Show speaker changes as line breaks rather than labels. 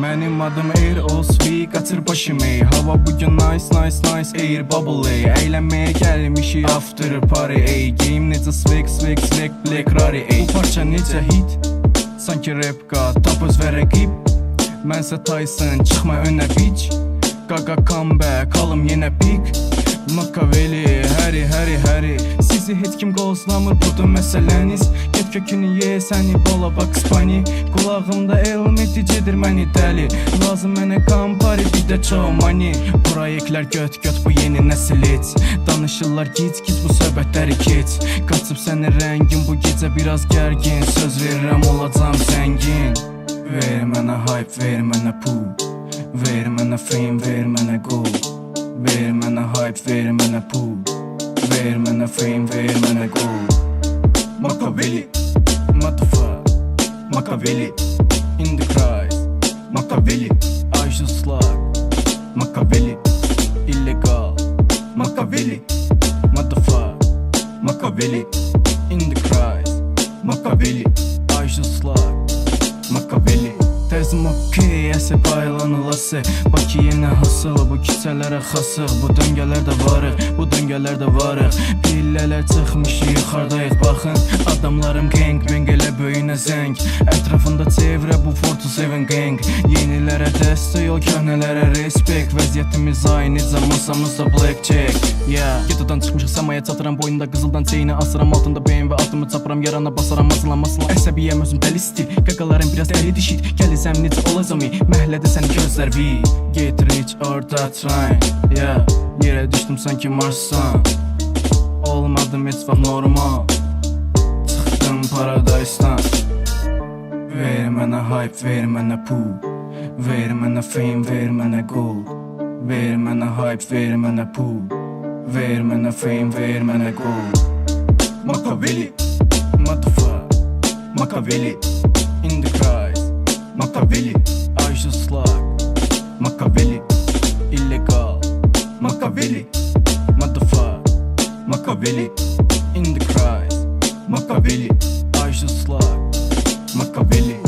Mənim adım Air Osvi, qaçır başımı. Hava bugün nice Air Bubble. Əylənməyə gəlmişik after party. Game necə swag black rari. Bu parça necə hit, sanki rap qat, tap öz və rəqib. Mənsə Tyson, çıxma önə bitch. Qaqa comeback, alım yenə pik. Makaveli, Harry sizi heç kim qozlamır, budur məsələniz. Get kökünü ye, səni bola bak spani. Qulağımda elmeti gedir məni dəli. Lazım mənə kampari, bir də çox money. Proyektlər göt bu yeni nəsil heç. Danışırlar gic bu söhbətləri keç. Qaçıb sənin rəngin bu gecə biraz gərgin. Söz verirəm olacam zəngin. Ver mənə hype, ver mənə pul. Ver mənə fame, ver mənə gold. Ver mənə hype, ver mənə pul. Ver mənə fame, ver mənə gold. Makaveli, motherfucker, Makaveli, in the Christ. Makaveli, I just slug. Makaveli, illegal. Makaveli, motherfucker, Makaveli, in the Christ. Makaveli, I just slug. Makaveli. Təzim okey, əsə baylanılası. Bakı yenə hasıl, bu küçələrə xasıq. Bu döngələrdə varıq. Pillələr çıxmış, yuxardayıq baxın. Adamlarım gang, elə böyünə zəng. Ətrafında çevrə bu 47 gang. Yenilərə dəstək, o köhnələrə respect. Vəziyyətimiz aynıca, masamızda blackjack. Getodan çıxmışıq, səmaya çatıram. Boynunda qızıldan çeyini asıram. Altında beyin və atımı çapıram. Yarana basaram, asılan. Əsəbiyyəm özüm dəli stil. Qaqalarım biraz dəli dişit. Gəlizəm necə olacam, məhlədə səni gözlər vi. Get rich or die trying. Yerə düşdüm sanki Marssan. Olmadım heç vaxt normal. Çıxdım paradise'dan. Ver mənə hype, ver mənə pul. Ver mənə fame, ver mənə gold. Ver mənə hype, ver mənə pul. Ver mənə fame, ver mənə gold. Makaveli, motherfucker, Makaveli, in the Christ. Makaveli, I just slug. Makaveli, illegal. Makaveli, motherfucker, Makaveli, in the Christ. Makaveli, I just slug. Makaveli.